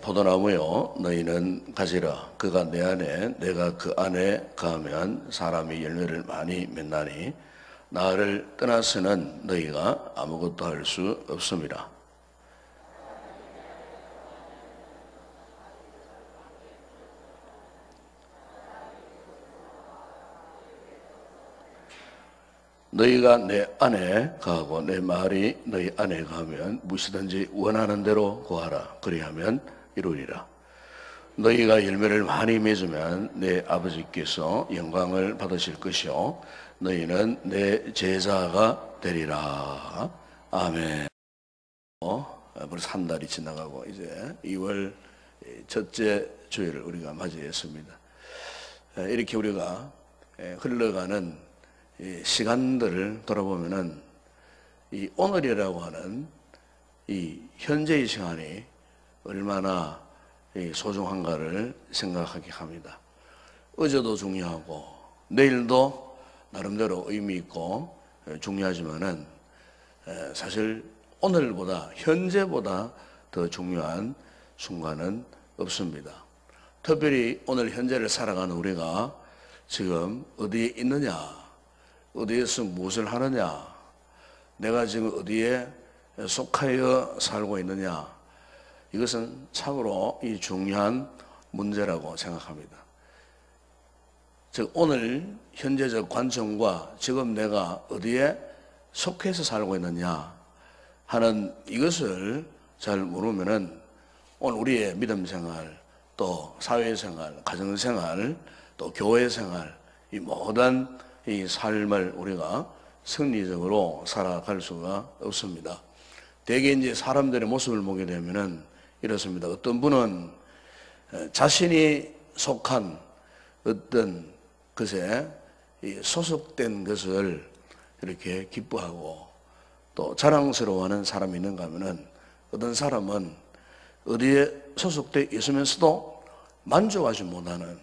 포도나무여 너희는 가지라. 그가 내 안에 내가 그 안에 거하면 사람이 열매를 많이 맺나니 나를 떠나서는 너희가 아무것도 할 수 없음이라. 너희가 내 안에 거하고 내 말이 너희 안에 거하면 무엇이든지 원하는 대로 구하라. 그리하면 이루리라. 너희가 열매를 많이 맺으면 내 아버지께서 영광을 받으실 것이요 너희는 내 제자가 되리라. 아멘. 벌써 한 달이 지나가고 이제 2월 첫째 주일을 우리가 맞이했습니다. 이렇게 우리가 흘러가는 이 시간들을 돌아보면은 이 오늘이라고 하는 이 현재의 시간이 얼마나 소중한가를 생각하게 합니다. 어제도 중요하고 내일도 나름대로 의미 있고 중요하지만은 사실 오늘보다 현재보다 더 중요한 순간은 없습니다. 특별히 오늘 현재를 살아가는 우리가 지금 어디에 있느냐, 어디에서 무엇을 하느냐, 내가 지금 어디에 속하여 살고 있느냐, 이것은 참으로 이 중요한 문제라고 생각합니다. 즉 오늘 현재적 관점과 지금 내가 어디에 속해서 살고 있느냐 하는 이것을 잘 모르면은 오늘 우리의 믿음 생활, 또 사회생활, 가정생활, 또 교회생활, 이 모든 이 삶을 우리가 승리적으로 살아갈 수가 없습니다. 대개 이제 사람들의 모습을 보게 되면은 이렇습니다. 어떤 분은 자신이 속한 어떤 것에 소속된 것을 이렇게 기뻐하고 또 자랑스러워하는 사람이 있는가 하면은 어떤 사람은 어디에 소속되어 있으면서도 만족하지 못하는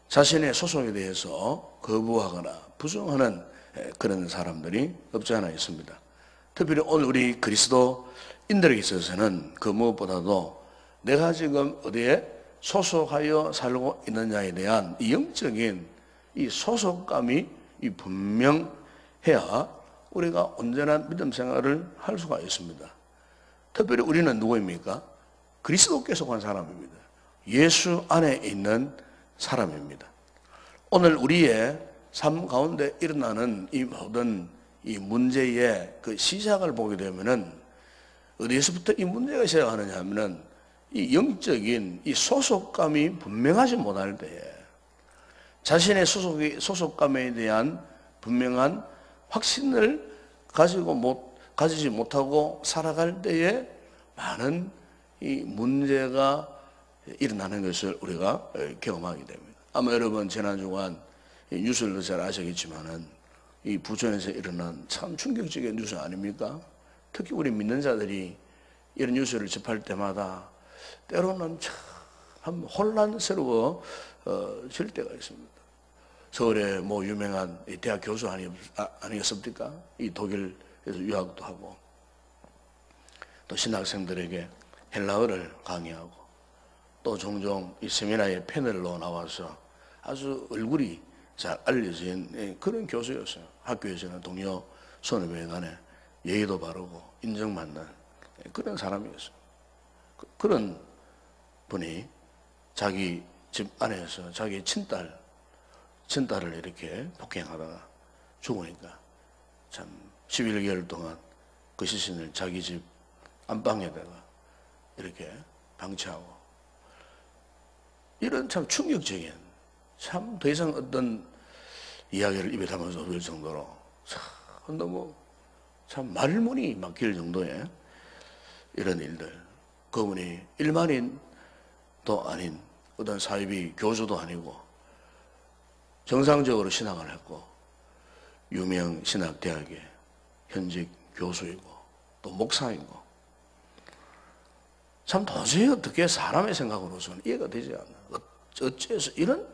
자신의 소속에 대해서 거부하거나 부정하는 그런 사람들이 없지 않아 있습니다. 특별히 오늘 우리 그리스도인들에게 있어서는 그 무엇보다도 내가 지금 어디에 소속하여 살고 있느냐에 대한 이 영적인 이 소속감이 분명해야 우리가 온전한 믿음 생활을 할 수가 있습니다. 특별히 우리는 누구입니까? 그리스도께 속한 사람입니다. 예수 안에 있는 사람입니다. 오늘 우리의 삶 가운데 일어나는 이 모든 이 문제의 그 시작을 보게 되면은 어디에서부터 이 문제가 시작하느냐 하면은 이 영적인 이 소속감이 분명하지 못할 때에 자신의 소속감에 대한 분명한 확신을 가지지 못하고 살아갈 때에 많은 이 문제가 일어나는 것을 우리가 경험하게 됩니다. 아마 여러분 지난주간 뉴스를 잘 아시겠지만은 이 부천에서 일어난 참 충격적인 뉴스 아닙니까? 특히 우리 믿는 자들이 이런 뉴스를 접할 때마다 때로는 참 혼란스러워질 때가 있습니다. 서울에 뭐 유명한 대학 교수 아니었습니까? 이 독일에서 유학도 하고 또 신학생들에게 헬라어를 강의하고 또 종종 이 세미나에 패널로 나와서 아주 얼굴이 잘 알려진 그런 교수였어요. 학교에서는 동료 선후배 간에 예의도 바르고 인정받는 그런 사람이었어요. 그런 분이 자기 집 안에서 자기 친딸을 이렇게 폭행하다가 죽으니까 참 11개월 동안 그 시신을 자기 집 안방에다가 이렇게 방치하고 이런 참 충격적인 참 더 이상 어떤 이야기를 입에 담을 수 없을 정도로 참 너무 참 말문이 막힐 정도의 이런 일들. 그분이 일반인도 아닌 어떤 사이비 교수도 아니고 정상적으로 신학을 했고 유명 신학대학의 현직 교수이고 또 목사이고 참 도저히 어떻게 사람의 생각으로서는 이해가 되지 않아. 어째서 이런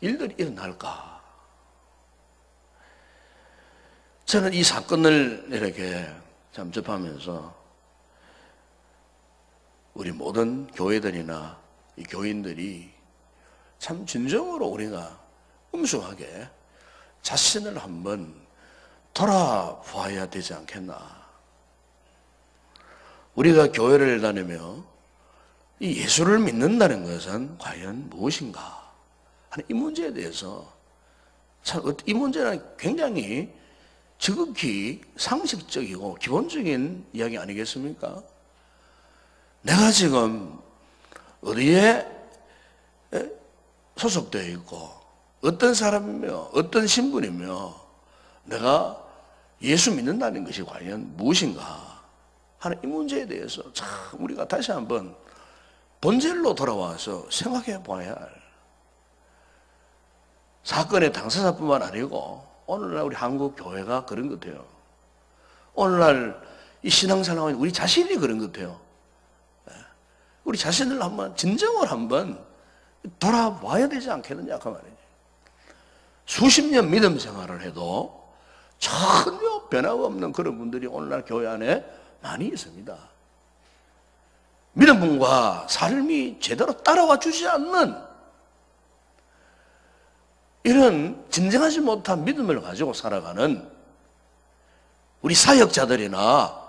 일들이 일어날까? 저는 이 사건을 이렇게 참 접하면서 우리 모든 교회들이나 이 교인들이 참 진정으로 우리가 엄숙하게 자신을 한번 돌아봐야 되지 않겠나. 우리가 교회를 다니며 이 예수를 믿는다는 것은 과연 무엇인가 하는 이 문제에 대해서 참 이 문제는 굉장히 지극히 상식적이고 기본적인 이야기 아니겠습니까? 내가 지금 어디에 소속되어 있고 어떤 사람이며 어떤 신분이며 내가 예수 믿는다는 것이 과연 무엇인가 하는 이 문제에 대해서 참 우리가 다시 한번 본질로 돌아와서 생각해 봐야 할 사건의 당사자뿐만 아니고 오늘날 우리 한국 교회가 그런 것 같아요. 오늘날 이 신앙생활은 우리 자신이 그런 것 같아요. 우리 자신을 한번 진정을 한번 돌아봐야 되지 않겠느냐 그 말이지. 수십 년 믿음 생활을 해도 전혀 변화가 없는 그런 분들이 오늘날 교회 안에 많이 있습니다. 믿음과 삶이 제대로 따라와 주지 않는 이런 진정하지 못한 믿음을 가지고 살아가는 우리 사역자들이나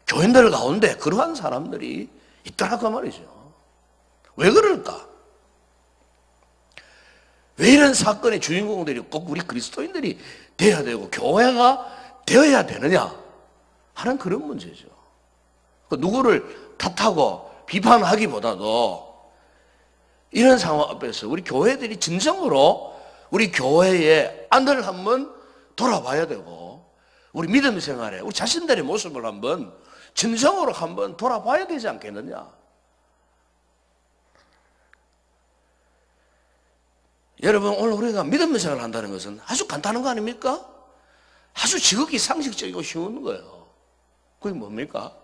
교인들 가운데 그러한 사람들이 있더라고 말이죠. 왜 그럴까? 왜 이런 사건의 주인공들이 꼭 우리 그리스도인들이 되어야 되고 교회가 되어야 되느냐 하는 그런 문제죠. 누구를 탓하고 비판하기보다도 이런 상황 앞에서 우리 교회들이 진정으로 우리 교회의 안을 한번 돌아봐야 되고 우리 믿음 생활에 우리 자신들의 모습을 한번 진정으로 한번 돌아봐야 되지 않겠느냐. 여러분 오늘 우리가 믿음 생활을 한다는 것은 아주 간단한 거 아닙니까? 아주 지극히 상식적이고 쉬운 거예요. 그게 뭡니까?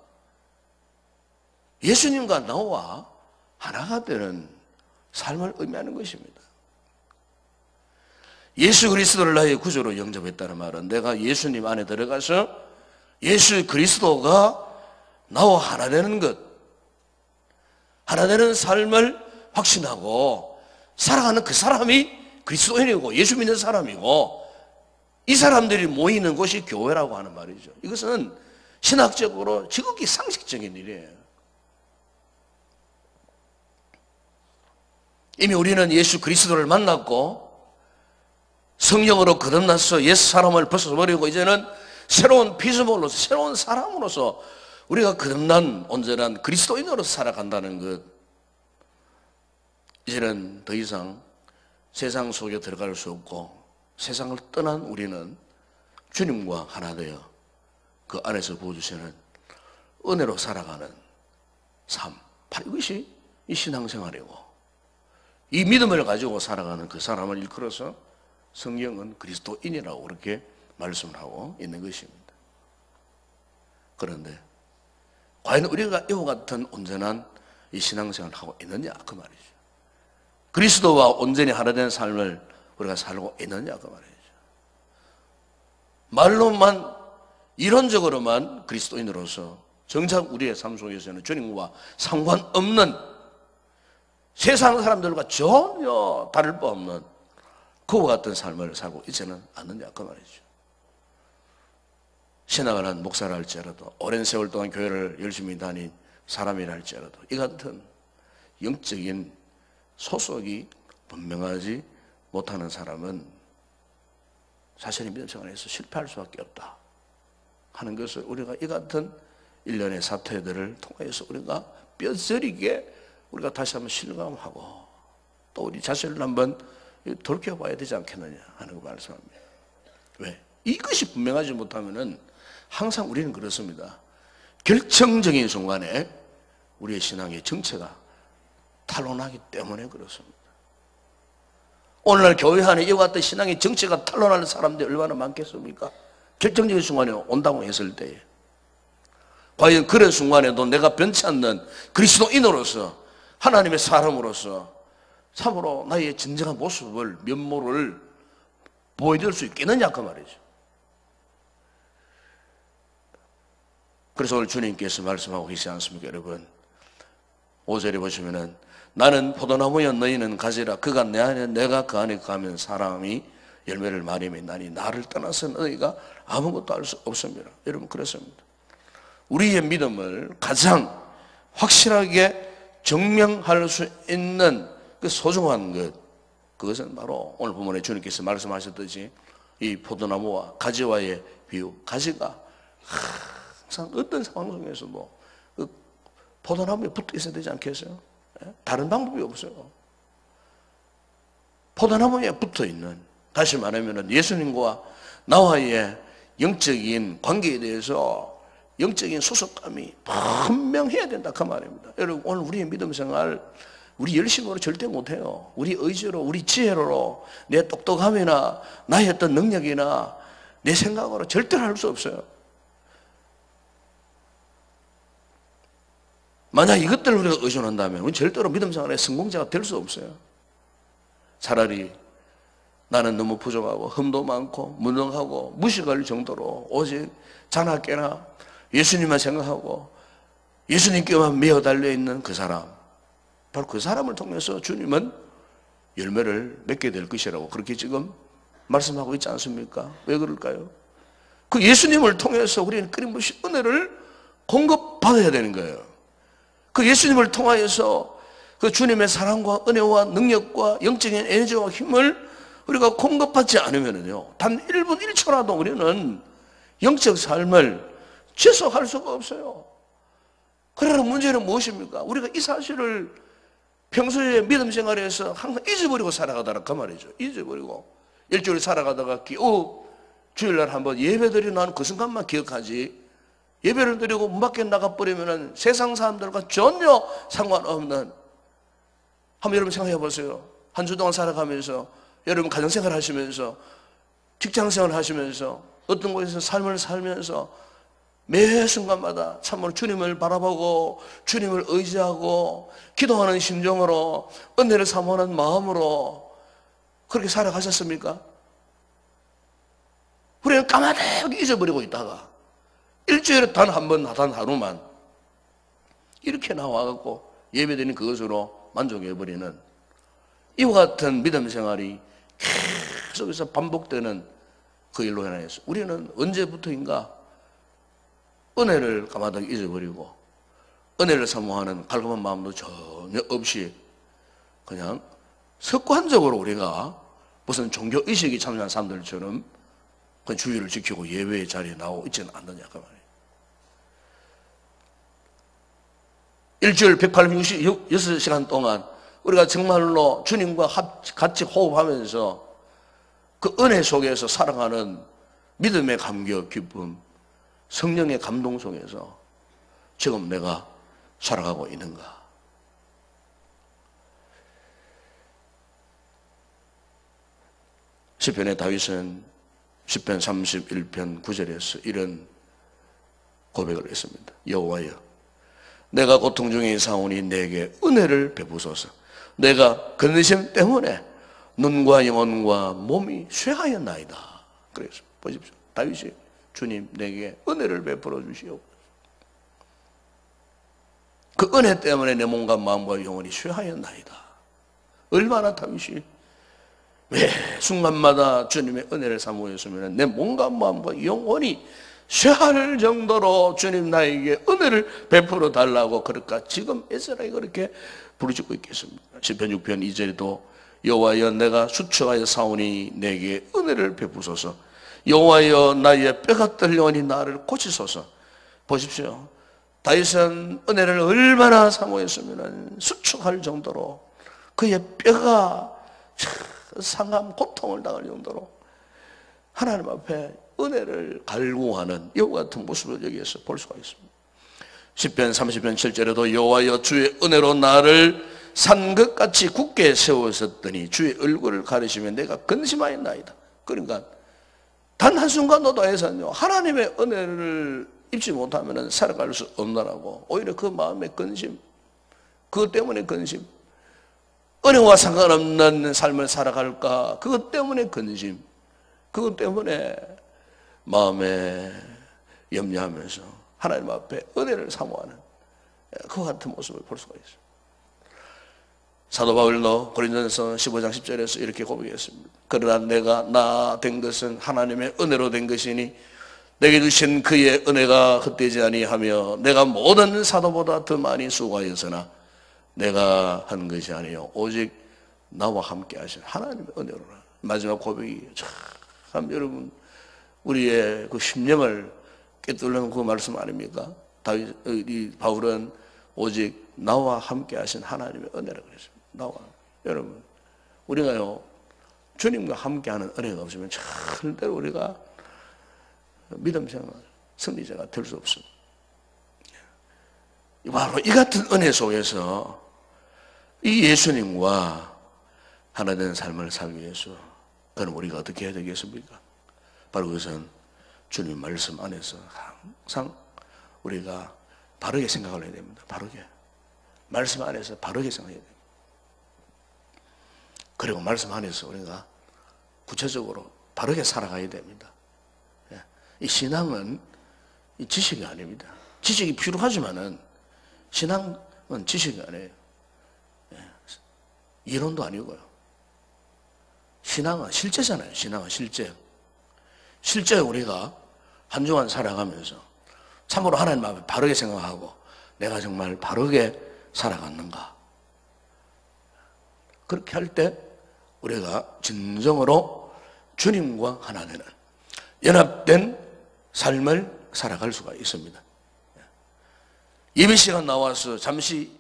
예수님과 나와 하나가 되는 삶을 의미하는 것입니다. 예수 그리스도를 나의 구주로 영접했다는 말은 내가 예수님 안에 들어가서 예수 그리스도가 나와 하나 되는 것, 하나 되는 삶을 확신하고 살아가는 그 사람이 그리스도인이고 예수 믿는 사람이고 이 사람들이 모이는 곳이 교회라고 하는 말이죠. 이것은 신학적으로 지극히 상식적인 일이에요. 이미 우리는 예수 그리스도를 만났고 성령으로 거듭나서 옛 사람을 벗어버리고 이제는 새로운 피조물로서 새로운 사람으로서 우리가 거듭난 온전한 그리스도인으로 살아간다는 것. 이제는 더 이상 세상 속에 들어갈 수 없고 세상을 떠난 우리는 주님과 하나 되어 그 안에서 부어주시는 은혜로 살아가는 삶. 바로 이것이 이 신앙생활이고 이 믿음을 가지고 살아가는 그 사람을 일컬어서 성경은 그리스도인이라고 그렇게 말씀을 하고 있는 것입니다. 그런데 과연 우리가 이와 같은 온전한 이 신앙생활을 하고 있느냐 그 말이죠. 그리스도와 온전히 하나 된 삶을 우리가 살고 있느냐 그 말이죠. 말로만 이론적으로만 그리스도인으로서 정작 우리의 삶 속에서는 주님과 상관없는 세상 사람들과 전혀 다를 바 없는 그와 같은 삶을 살고 있지는 않느냐 그 말이죠. 신학을 한 목사를 할지라도 오랜 세월 동안 교회를 열심히 다닌 사람이라 할지라도 이 같은 영적인 소속이 분명하지 못하는 사람은 자신의 믿음 생활에서 실패할 수밖에 없다 하는 것을 우리가 이 같은 일련의 사태들을 통해서 우리가 뼈저리게 우리가 다시 한번 실감하고 또 우리 자신을 한번 돌이켜봐야 되지 않겠느냐 하는 거 말씀합니다. 왜? 이것이 분명하지 못하면은 항상 우리는 그렇습니다. 결정적인 순간에 우리의 신앙의 정체가 탄로나기 때문에 그렇습니다. 오늘날 교회 안에 이와 같은 신앙의 정체가 탄로나는 사람들이 얼마나 많겠습니까? 결정적인 순간에 온다고 했을 때에 과연 그런 순간에도 내가 변치 않는 그리스도인으로서 하나님의 사람으로서 참으로 나의 진정한 모습을 면모를 보여줄 수 있겠느냐 그 말이죠. 그래서 오늘 주님께서 말씀하고 계시지 않습니까 여러분? 5절에 보시면은 나는 포도나무여 너희는 가지라. 그가 내 안에 내가 그 안에 가면 사람이 열매를 많이 맺나니 나를 떠나서 너희가 아무것도 할 수 없습니다. 여러분 그렇습니다. 우리의 믿음을 가장 확실하게 증명할 수 있는 그 소중한 것, 그것은 바로 오늘 본문에 주님께서 말씀하셨듯이 이 포도나무와 가지와의 비유. 가지가 항상 어떤 상황 속에서도 그 포도나무에 붙어 있어야 되지 않겠어요? 다른 방법이 없어요. 포도나무에 붙어 있는, 다시 말하면 예수님과 나와의 영적인 관계에 대해서 영적인 소속감이 분명해야 된다 그 말입니다. 여러분 오늘 우리의 믿음 생활 우리 열심으로 절대 못해요. 우리 의지로, 우리 지혜로, 내 똑똑함이나 나의 어떤 능력이나 내 생각으로 절대로 할 수 없어요. 만약 이것들을 우리가 의존한다면 우리 절대로 믿음 생활의 성공자가 될 수 없어요. 차라리 나는 너무 부족하고 흠도 많고 무능하고 무식할 정도로 오직 자나 깨나 예수님만 생각하고 예수님께만 매어 달려있는 그 사람, 바로 그 사람을 통해서 주님은 열매를 맺게 될 것이라고 그렇게 지금 말씀하고 있지 않습니까? 왜 그럴까요? 그 예수님을 통해서 우리는 끊임없이 은혜를 공급받아야 되는 거예요. 그 예수님을 통하여서 그 주님의 사랑과 은혜와 능력과 영적인 에너지와 힘을 우리가 공급받지 않으면요, 단 1분 1초라도 우리는 영적 삶을 지속할 수가 없어요. 그러나 문제는 무엇입니까? 우리가 이 사실을 평소에 믿음 생활에서 항상 잊어버리고 살아가더라 그 말이죠. 잊어버리고 일주일 살아가다가 주일날 한번 예배 드리고 나는 그 순간만 기억하지, 예배를 드리고 문 밖에 나가버리면 세상 사람들과 전혀 상관없는, 한번 여러분 생각해 보세요. 한 주 동안 살아가면서 여러분 가정생활 하시면서 직장생활 하시면서 어떤 곳에서 삶을 살면서 매 순간마다 참으로 주님을 바라보고 주님을 의지하고 기도하는 심정으로 은혜를 사모하는 마음으로 그렇게 살아가셨습니까? 우리는 까마득히 잊어버리고 있다가 일주일에 단 한 번, 단 하루만 이렇게 나와갖고 예배드리는 그것으로 만족해버리는 이와 같은 믿음 생활이 계속해서 반복되는 그 일로 인해서 우리는 언제부터인가 은혜를 까마득히 잊어버리고 은혜를 사모하는 갈급한 마음도 전혀 없이 그냥 습관적으로 우리가 무슨 종교의식이 참여한 사람들처럼 그 주의를 지키고 예배의 자리에 나오고 있지는 않느냐 그 말이에요. 일주일 186시간 동안 우리가 정말로 주님과 같이 호흡하면서 그 은혜 속에서 살아가는 믿음의 감격, 기쁨, 성령의 감동 속에서 지금 내가 살아가고 있는가? 시편의 다윗은 시편 31편 9절에서 이런 고백을 했습니다. 여호와여, 내가 고통 중에 사오니 내게 은혜를 베푸소서. 내가 근심 때문에 눈과 영혼과 몸이 쇠하였나이다. 그래서 보십시오. 다윗이 주님 내게 은혜를 베풀어 주시오. 그 은혜 때문에 내 몸과 마음과 영혼이 쇠하였나이다. 얼마나 다윗이 매 순간마다 주님의 은혜를 사모했으면 내 몸과 마음과 영혼이 쇠할 정도로 주님 나에게 은혜를 베풀어 달라고 그럴까 지금 에스라가 그렇게 부르짖고 있겠습니다. 시편 6편 2절에도 여호와여 내가 수초하여 사오니 내게 은혜를 베푸소서. 여호와여 나의 뼈가 떨려오니 나를 고치소서. 보십시오. 다윗은 은혜를 얼마나 사모했으면 수축할 정도로 그의 뼈가 상함 고통을 당할 정도로 하나님 앞에 은혜를 갈구하는 이와 같은 모습을 여기에서 볼 수가 있습니다. 시편 30편 7절에도 여호와여 주의 은혜로 나를 산것같이 굳게 세우셨더니 주의 얼굴을 가리시면 내가 근심하였나이다. 그러니까 단 한순간도 해서요 하나님의 은혜를 입지 못하면 살아갈 수 없다라고 오히려 그 마음의 근심, 그것 때문에 근심, 은혜와 상관없는 삶을 살아갈까 그것 때문에 근심, 그것 때문에 마음에 염려하면서 하나님 앞에 은혜를 사모하는 그와 같은 모습을 볼 수가 있어요. 사도 바울도 고린도전서 15장 10절에서 이렇게 고백했습니다. 그러나 내가 나 된 것은 하나님의 은혜로 된 것이니 내게 주신 그의 은혜가 헛되지 아니하며 내가 모든 사도보다 더 많이 수고하였으나 내가 한 것이 아니요 오직 나와 함께 하신 하나님의 은혜로라. 마지막 고백이 참 여러분 우리의 그 심령을 꿰뚫는 그 말씀 아닙니까? 바울은 오직 나와 함께 하신 하나님의 은혜라고 그랬습니다. 나와. 여러분 우리가요 주님과 함께하는 은혜가 없으면 절대로 우리가 믿음 생활 승리자가 될 수 없습니다. 바로 이 같은 은혜 속에서 이 예수님과 하나 된 삶을 살기 위해서 그럼 우리가 어떻게 해야 되겠습니까? 바로 그것은 주님 말씀 안에서 항상 우리가 바르게 생각을 해야 됩니다. 바르게. 말씀 안에서 바르게 생각해야 됩니다. 그리고 말씀 안에서 우리가 구체적으로 바르게 살아가야 됩니다. 이 신앙은 이 지식이 아닙니다. 지식이 필요하지만은 신앙은 지식이 아니에요. 이론도 아니고요. 신앙은 실제잖아요. 신앙은 실제. 실제 우리가 한 주간 살아가면서 참으로 하나님 앞에 바르게 생각하고 내가 정말 바르게 살아갔는가. 그렇게 할 때 우리가 진정으로 주님과 하나 되는 연합된 삶을 살아갈 수가 있습니다. 예배 시간 나와서 잠시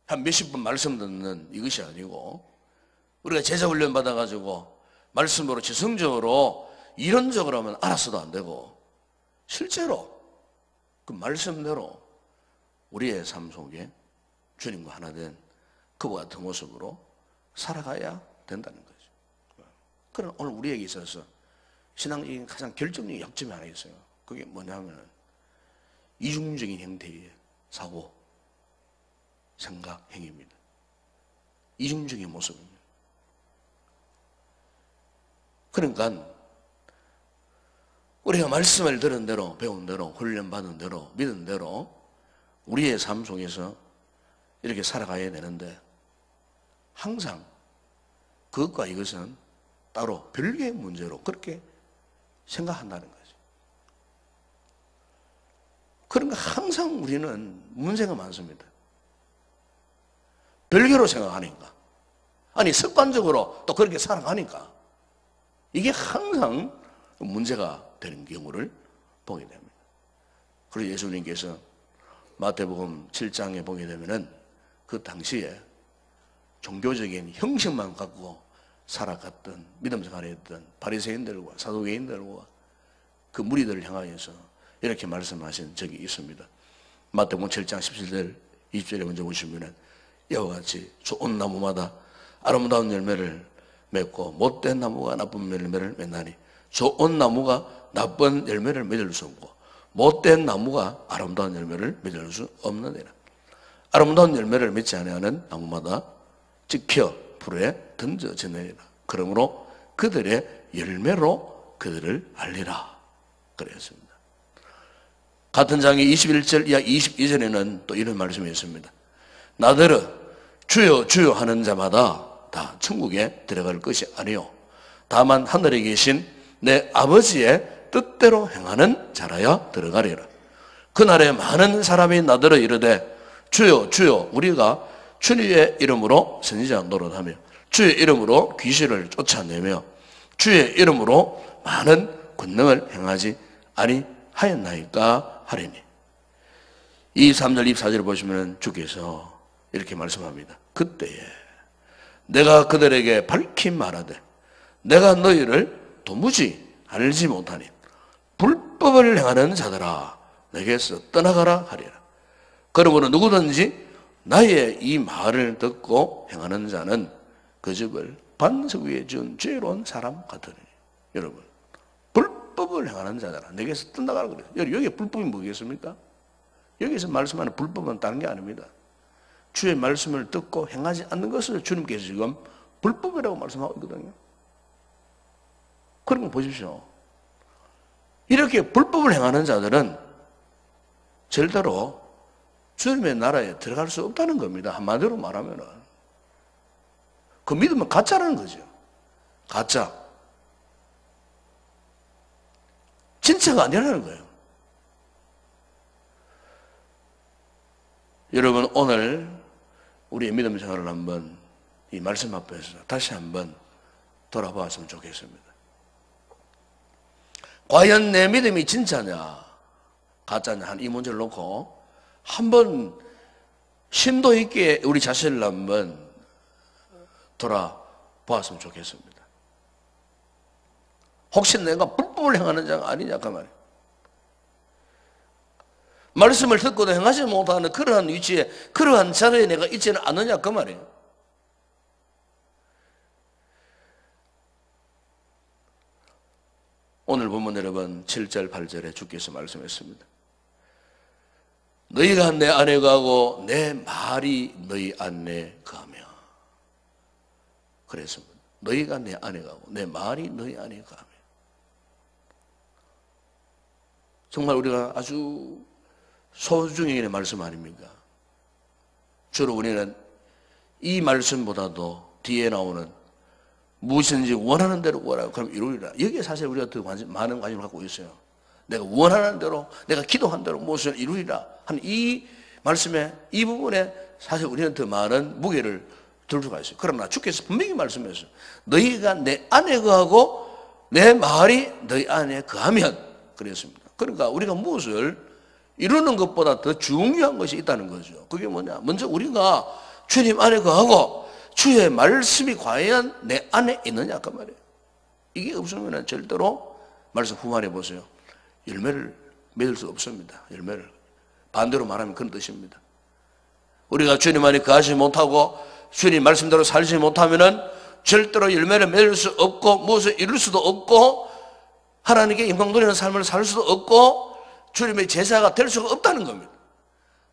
한 몇십 분 말씀 듣는 이것이 아니고 우리가 제자 훈련 받아가지고 말씀으로 지성적으로 이론적으로 하면 알아서도 안 되고 실제로 그 말씀대로 우리의 삶 속에 주님과 하나 된 그와 같은 모습으로 살아가야 된다는 거죠. 그럼 오늘 우리에게 있어서 신앙적인 가장 결정적인 약점이 하나 있어요. 그게 뭐냐면 이중적인 형태의 사고, 생각, 행위입니다. 이중적인 모습입니다. 그러니까 우리가 말씀을 들은 대로, 배운 대로, 훈련받은 대로, 믿은 대로 우리의 삶 속에서 이렇게 살아가야 되는데 항상 그것과 이것은 따로 별개의 문제로 그렇게 생각한다는 거죠. 그러니까 항상 우리는 문제가 많습니다. 별개로 생각하니까. 아니 습관적으로 또 그렇게 살아가니까 이게 항상 문제가 되는 경우를 보게 됩니다. 그리고 예수님께서 마태복음 7장에 보게 되면은 그 당시에 종교적인 형식만 갖고 살아갔던 믿음 생활했던 바리새인들과 사두개인들과 그 무리들을 향하여서 이렇게 말씀하신 적이 있습니다. 마태복음 7장 17절 20절에 먼저 보시면은 이와 같이 좋은 나무마다 아름다운 열매를 맺고 못된 나무가 나쁜 열매를 맺나니 좋은 나무가 나쁜 열매를 맺을 수 없고 못된 나무가 아름다운 열매를 맺을 수 없느니라. 아름다운 열매를 맺지 아니하는 나무마다 찍혀 불에 던져지느니라. 그러므로 그들의 열매로 그들을 알리라 그랬습니다. 같은 장의 21절 이하 22절에는 또 이런 말씀이 있습니다. 나더러 주여 주여 하는 자마다 다 천국에 들어갈 것이 아니요 다만 하늘에 계신 내 아버지의 뜻대로 행하는 자라야 들어가리라. 그날에 많은 사람이 나더러 이르되 주여 주여 우리가 주의 이름으로 선지자 노릇하며 주의 이름으로 귀신을 쫓아내며 주의 이름으로 많은 권능을 행하지 아니하였나이까 하리니. 이 3절 24절을 보시면 주께서 이렇게 말씀합니다. 그때에 내가 그들에게 밝히 말하되 내가 너희를 도무지 알지 못하니 불법을 행하는 자들아 내게서 떠나가라 하리라. 그러므로 누구든지 나의 이 말을 듣고 행하는 자는 그 집을 반석 위에 지은 죄로운 사람 같으니. 여러분 불법을 행하는 자들아 내게서 떠나가라 그래요. 여기 불법이 뭐겠습니까? 여기서 말씀하는 불법은 다른 게 아닙니다. 주의 말씀을 듣고 행하지 않는 것을 주님께서 지금 불법이라고 말씀하고 있거든요. 그런 거 보십시오. 이렇게 불법을 행하는 자들은 절대로 주님의 나라에 들어갈 수 없다는 겁니다. 한마디로 말하면은. 그 믿음은 가짜라는 거죠. 가짜. 진짜가 아니라는 거예요. 여러분, 오늘 우리의 믿음 생활을 한번 이 말씀 앞에서 다시 한번 돌아봤으면 좋겠습니다. 과연 내 믿음이 진짜냐 가짜냐 하는 이 문제를 놓고 한번 심도 있게 우리 자신을 한번 돌아보았으면 좋겠습니다. 혹시 내가 불법을 행하는 자가 아니냐 그 말이에요. 말씀을 듣고도 행하지 못하는 그러한 위치에, 그러한 자리에 내가 있지는 않느냐 그 말이에요. 오늘 본문 여러분 7절 8절에 주께서 말씀했습니다. 너희가 내 안에 거하고 내 말이 너희 안에 거하며. 그랬습니다. 너희가 내 안에 거하고 내 말이 너희 안에 거하며. 정말 우리가 아주 소중히 말씀 아닙니까? 주로 우리는 이 말씀보다도 뒤에 나오는 무엇인지 원하는 대로 구하라 그럼 이루리라. 여기에 사실 우리가 더 많은 관심을 갖고 있어요. 내가 원하는 대로, 내가 기도한 대로 무엇을 이루리라 하는 이 말씀에, 이 부분에 사실 우리는 더 많은 무게를 둘 수가 있어요. 그러나 주께서 분명히 말씀했어요. 너희가 내 안에 거하고 내 말이 너희 안에 거하면 그랬습니다. 그러니까 우리가 무엇을 이루는 것보다 더 중요한 것이 있다는 거죠. 그게 뭐냐? 먼저 우리가 주님 안에 거하고 주의 말씀이 과연 내 안에 있느냐 그 말이에요. 이게 없으면 절대로 말씀 후반해 보세요. 열매를 맺을 수 없습니다. 열매를. 반대로 말하면 그런 뜻입니다. 우리가 주님 안에 거하지 못하고 주님 말씀대로 살지 못하면은 절대로 열매를 맺을 수 없고 무엇을 이룰 수도 없고 하나님께 영광 돌리는 삶을 살 수도 없고 주님의 제자가 될 수가 없다는 겁니다.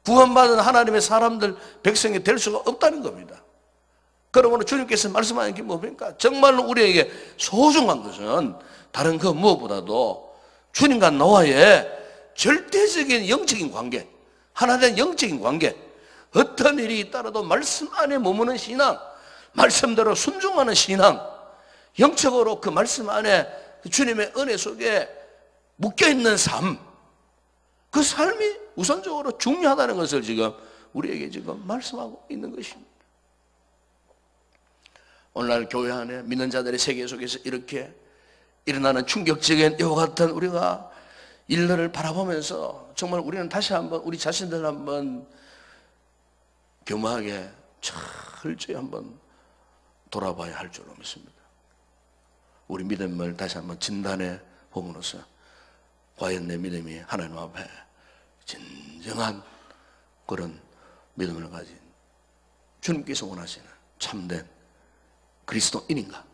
구원받은 하나님의 사람들, 백성이 될 수가 없다는 겁니다. 그러므로 주님께서 말씀하는 게 뭡니까? 정말로 우리에게 소중한 것은 다른 그 무엇보다도 주님과 나와의 절대적인 영적인 관계, 하나 된 영적인 관계, 어떤 일이 있더라도 말씀 안에 머무는 신앙, 말씀대로 순종하는 신앙, 영적으로 그 말씀 안에 주님의 은혜 속에 묶여있는 삶, 그 삶이 우선적으로 중요하다는 것을 지금 우리에게 지금 말씀하고 있는 것입니다. 오늘날 교회 안에 믿는 자들의 세계 속에서 이렇게 일어나는 충격적인 이와 같은 우리가 일들을 바라보면서 정말 우리는 다시 한번 우리 자신들 한번 겸허하게 철저히 한번 돌아봐야 할 줄로 믿습니다. 우리 믿음을 다시 한번 진단해 보면서 과연 내 믿음이 하나님 앞에 진정한 그런 믿음을 가진 주님께서 원하시는 참된 그리스도인인가?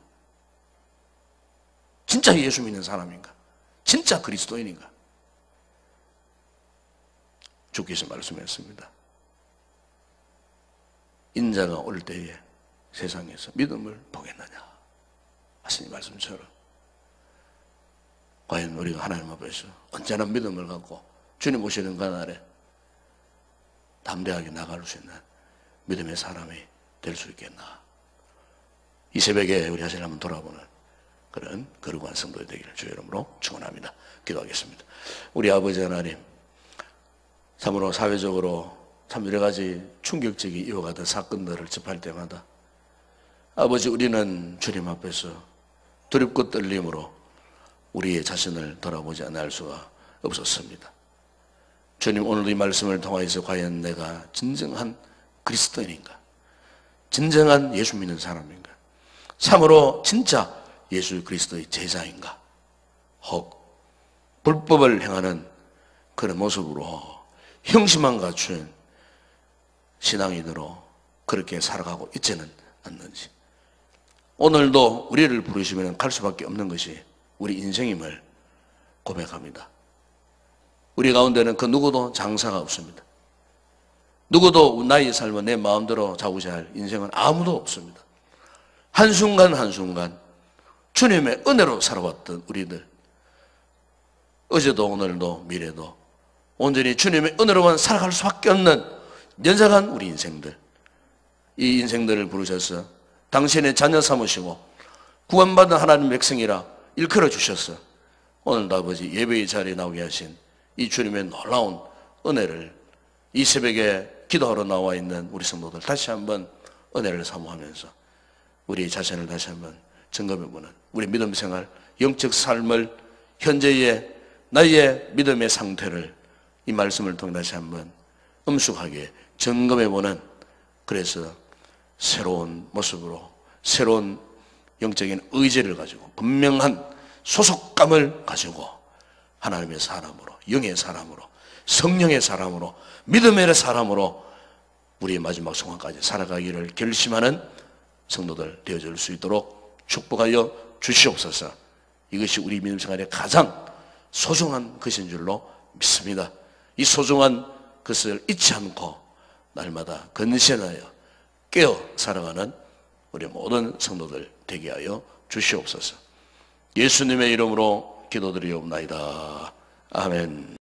진짜 예수 믿는 사람인가? 진짜 그리스도인인가? 주께서 말씀했습니다. 인자가 올 때에 세상에서 믿음을 보겠느냐 하시니 말씀처럼 과연 우리가 하나님 앞에서 언제나 믿음을 갖고 주님 오시는 그날에 담대하게 나갈 수 있는 믿음의 사람이 될 수 있겠나? 이 새벽에 우리 자신을 한번 돌아보는 그런 거룩한 성도의 되기를 주의 이름으로 축원합니다. 기도하겠습니다. 우리 아버지 하나님, 참으로 사회적으로 참 여러 가지 충격적인 이와 같은 사건들을 접할 때마다 아버지 우리는 주님 앞에서 두렵고 떨림으로 우리의 자신을 돌아보지 않을 수가 없었습니다. 주님, 오늘도 이 말씀을 통하여서 과연 내가 진정한 그리스도인인가? 진정한 예수 믿는 사람인가? 참으로 진짜 예수 그리스도의 제자인가? 혹 불법을 행하는 그런 모습으로 형식만 갖춘 신앙인으로 그렇게 살아가고 있지는 않는지, 오늘도 우리를 부르시면 갈 수밖에 없는 것이 우리 인생임을 고백합니다. 우리 가운데는 그 누구도 장사가 없습니다. 누구도 나의 삶은 내 마음대로 자고자 할 인생은 아무도 없습니다. 한순간 한순간 주님의 은혜로 살아왔던 우리들, 어제도 오늘도 미래도 온전히 주님의 은혜로만 살아갈 수밖에 없는 연약한 우리 인생들, 이 인생들을 부르셔서 당신의 자녀 삼으시고 구원받은 하나님 백성이라 일컬어 주셔서 오늘도 아버지 예배의 자리에 나오게 하신 이 주님의 놀라운 은혜를 이 새벽에 기도하러 나와 있는 우리 성도들 다시 한번 은혜를 사모하면서 우리 자신을 다시 한번 점검해보는 우리 믿음 생활, 영적 삶을 현재의 나의 믿음의 상태를 이 말씀을 통해 다시 한번 엄숙하게 점검해보는, 그래서 새로운 모습으로 새로운 영적인 의지를 가지고 분명한 소속감을 가지고 하나님의 사람으로, 영의 사람으로, 성령의 사람으로, 믿음의 사람으로 우리의 마지막 순간까지 살아가기를 결심하는 성도들 되어줄 수 있도록 축복하여 주시옵소서. 이것이 우리 믿음 생활의 가장 소중한 것인 줄로 믿습니다. 이 소중한 것을 잊지 않고 날마다 건신하여 깨어 살아가는 우리 모든 성도들 되게 하여 주시옵소서. 예수님의 이름으로 기도드리옵나이다. 아멘.